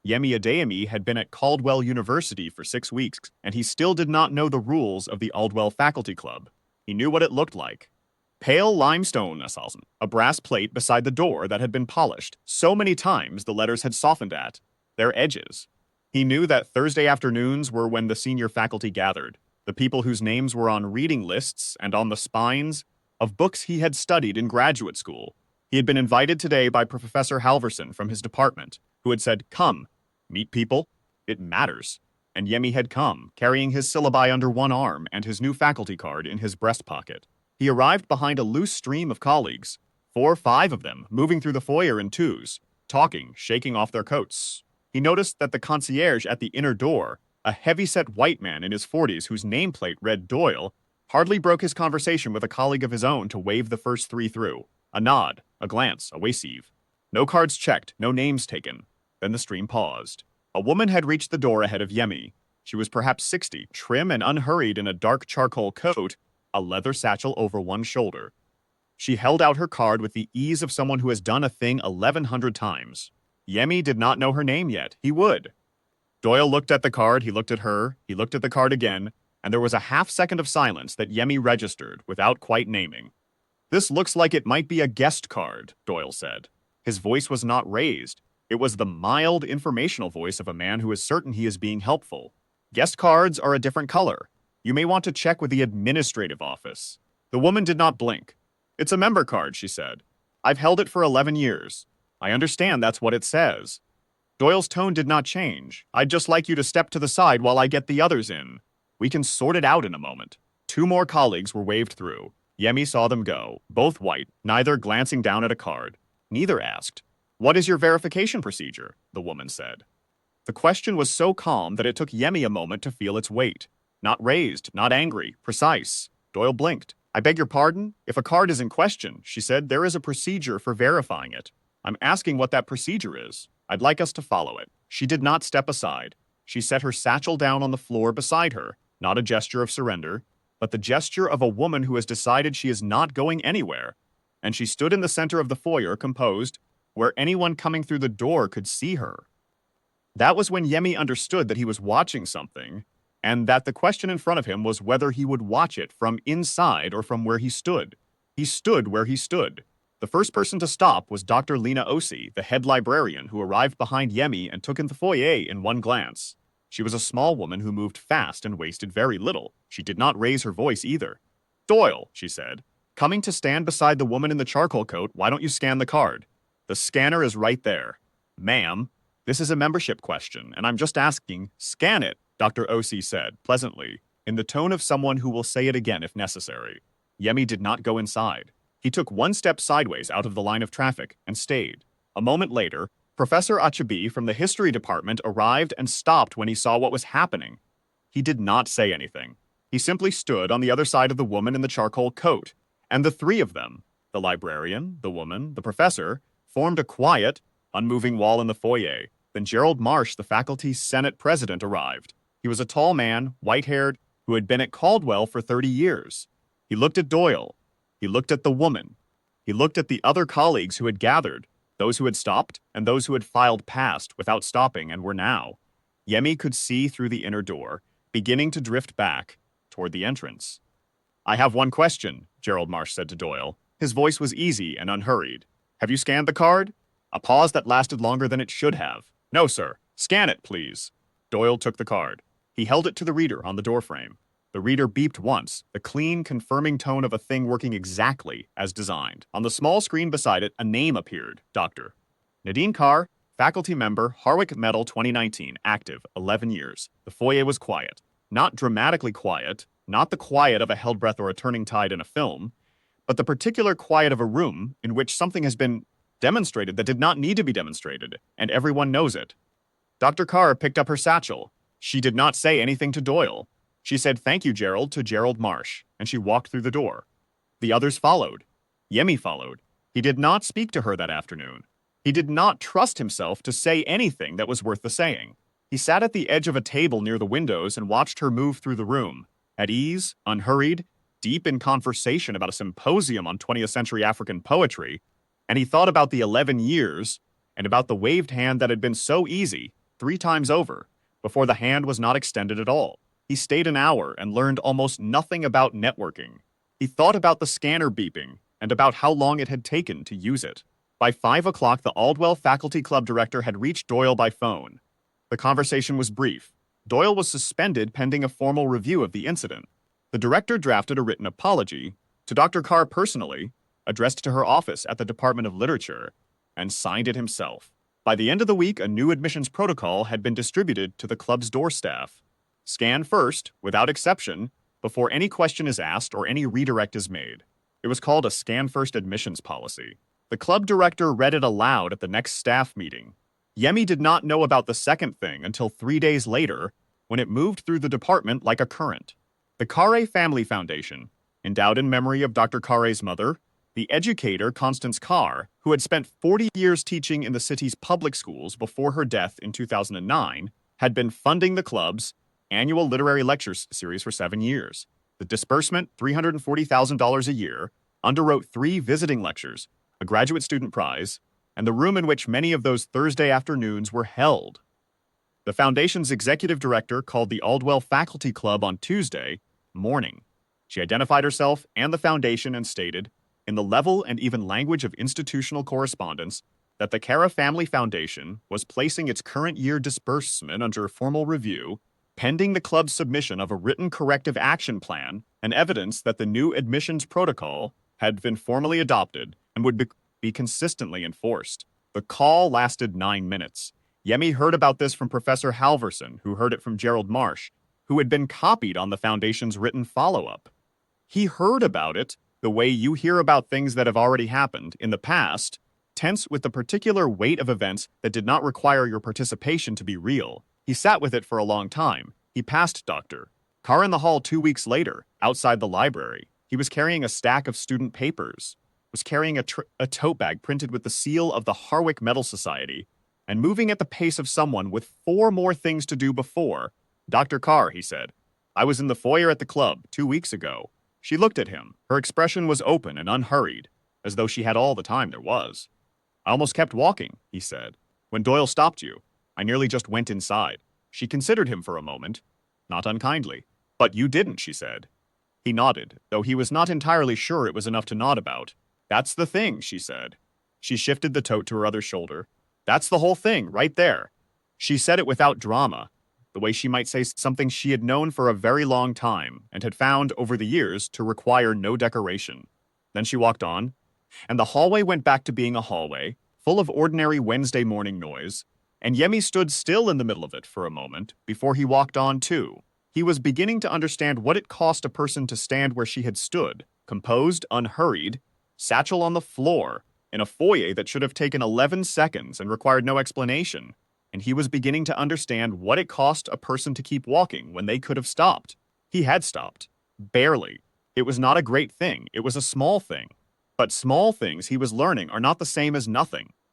Yemi Adeyemi had been at Caldwell University for 6 weeks, and he still did not know the rules of the Aldwell Faculty Club. He knew what it looked like. Pale limestone assassin, a brass plate beside the door that had been polished so many times the letters had softened at their edges. He knew that Thursday afternoons were when the senior faculty gathered, the people whose names were on reading lists and on the spines of books he had studied in graduate school. He had been invited today by Professor Halverson from his department, who had said, "Come, meet people. It matters." And Yemi had come, carrying his syllabi under one arm and his new faculty card in his breast pocket. He arrived behind a loose stream of colleagues, 4 or 5 of them, moving through the foyer in twos, talking, shaking off their coats. He noticed that the concierge at the inner door, a heavy-set white man in his 40s whose nameplate read Doyle, hardly broke his conversation with a colleague of his own to wave the first 3 through. A nod, a glance, a wave. No cards checked, no names taken. Then the stream paused. A woman had reached the door ahead of Yemi. She was perhaps 60, trim and unhurried in a dark charcoal coat, a leather satchel over one shoulder. She held out her card with the ease of someone who has done a thing 1,100 times. Yemi did not know her name yet. He would. Doyle looked at the card, he looked at her, he looked at the card again, and there was a half-second of silence that Yemi registered without quite naming. "This looks like it might be a guest card," Doyle said. His voice was not raised. It was the mild, informational voice of a man who is certain he is being helpful. "Guest cards are a different color. You may want to check with the administrative office." The woman did not blink. "It's a member card," she said. "I've held it for 11 years. I understand that's what it says." Doyle's tone did not change. "I'd just like you to step to the side while I get the others in. We can sort it out in a moment." 2 more colleagues were waved through. Yemi saw them go, both white, neither glancing down at a card. Neither asked. "What is your verification procedure?" the woman said. The question was so calm that it took Yemi a moment to feel its weight. Not raised, not angry, precise. Doyle blinked. "I beg your pardon? If a card is in question," she said, "there is a procedure for verifying it. I'm asking what that procedure is. I'd like us to follow it." She did not step aside. She set her satchel down on the floor beside her, not a gesture of surrender, but the gesture of a woman who has decided she is not going anywhere. And she stood in the center of the foyer, composed, where anyone coming through the door could see her. That was when Yemi understood that he was watching something, and that the question in front of him was whether he would watch it from inside or from where he stood. He stood where he stood. The first person to stop was Dr. Lena Osi, the head librarian, who arrived behind Yemi and took in the foyer in one glance. She was a small woman who moved fast and wasted very little. She did not raise her voice either. "Doyle," she said, coming to stand beside the woman in the charcoal coat, "why don't you scan the card? The scanner is right there." "Ma'am, this is a membership question, and I'm just asking." "Scan it," Dr. Osi said, pleasantly, in the tone of someone who will say it again if necessary. Yemi did not go inside. He took one step sideways out of the line of traffic and stayed. A moment later, Professor Achabi from the history department arrived and stopped when he saw what was happening. He did not say anything. He simply stood on the other side of the woman in the charcoal coat, and the 3 of them, the librarian, the woman, the professor, formed a quiet, unmoving wall in the foyer. Then Gerald Marsh, the faculty senate president, arrived. He was a tall man, white-haired, who had been at Caldwell for 30 years. He looked at Doyle. He looked at the woman. He looked at the other colleagues who had gathered, those who had stopped and those who had filed past without stopping and were now. Yemi could see through the inner door, beginning to drift back toward the entrance. "I have one question," Gerald Marsh said to Doyle. His voice was easy and unhurried. "Have you scanned the card?" A pause that lasted longer than it should have. "No, sir. Scan it, please." Doyle took the card. He held it to the reader on the doorframe. The reader beeped once, the clean, confirming tone of a thing working exactly as designed. On the small screen beside it, a name appeared. Dr. Nadine Carr, faculty member, Harwick Medal 2019, active, 11 years. The foyer was quiet. Not dramatically quiet, not the quiet of a held breath or a turning tide in a film, but the particular quiet of a room in which something has been demonstrated that did not need to be demonstrated, and everyone knows it. Dr. Carr picked up her satchel. She did not say anything to Doyle. She said, "Thank you, Gerald," to Gerald Marsh, and she walked through the door. The others followed. Yemi followed. He did not speak to her that afternoon. He did not trust himself to say anything that was worth the saying. He sat at the edge of a table near the windows and watched her move through the room, at ease, unhurried, deep in conversation about a symposium on 20th century African poetry, and he thought about the 11 years and about the waved hand that had been so easy, 3 times over before the hand was not extended at all. He stayed an hour and learned almost nothing about networking. He thought about the scanner beeping and about how long it had taken to use it. By 5 o'clock, the Aldwell Faculty Club director had reached Doyle by phone. The conversation was brief. Doyle was suspended pending a formal review of the incident. The director drafted a written apology to Dr. Carr personally, addressed to her office at the Department of Literature, and signed it himself. By the end of the week, a new admissions protocol had been distributed to the club's door staff. Scan first, without exception, before any question is asked or any redirect is made. It was called a Scan First admissions policy. The club director read it aloud at the next staff meeting. Yemi did not know about the second thing until 3 days later, when it moved through the department like a current. The Carre Family Foundation, endowed in memory of Dr. Carre's mother, the educator Constance Carr, who had spent 40 years teaching in the city's public schools before her death in 2009, had been funding the club's annual literary lecture series for 7 years. The disbursement, $340,000 a year, underwrote 3 visiting lectures, a graduate student prize, and the room in which many of those Thursday afternoons were held. The foundation's executive director called the Aldwell Faculty Club on Tuesday morning. She identified herself and the foundation and stated, in the level and even language of institutional correspondence, that the Carra Family Foundation was placing its current year disbursement under formal review, pending the club's submission of a written corrective action plan and evidence that the new admissions protocol had been formally adopted and would be consistently enforced. The call lasted 9 minutes. Yemi heard about this from Professor Halverson, who heard it from Gerald Marsh, who had been copied on the foundation's written follow-up. He heard about it the way you hear about things that have already happened in the past, tense with the particular weight of events that did not require your participation to be real. He sat with it for a long time. He passed Dr. Carr in the hall 2 weeks later, outside the library. He was carrying a stack of student papers, was carrying a tote bag printed with the seal of the Harwick Metal Society, and moving at the pace of someone with 4 more things to do before. Dr. Carr, he said, I was in the foyer at the club 2 weeks ago. She looked at him. Her expression was open and unhurried, as though she had all the time there was. I almost kept walking, he said. When Doyle stopped you, I nearly just went inside. She considered him for a moment, not unkindly. But you didn't, she said. He nodded, though he was not entirely sure it was enough to nod about. That's the thing, she said. She shifted the tote to her other shoulder. That's the whole thing, right there. She said it without drama, the way she might say something she had known for a very long time and had found over the years to require no decoration. Then she walked on, and the hallway went back to being a hallway, full of ordinary Wednesday morning noise, and Yemi stood still in the middle of it for a moment before he walked on too. He was beginning to understand what it cost a person to stand where she had stood, composed, unhurried, satchel on the floor, in a foyer that should have taken 11 seconds and required no explanation. And he was beginning to understand what it cost a person to keep walking when they could have stopped. He had stopped. Barely. It was not a great thing. It was a small thing. But small things, he was learning, are not the same as nothing.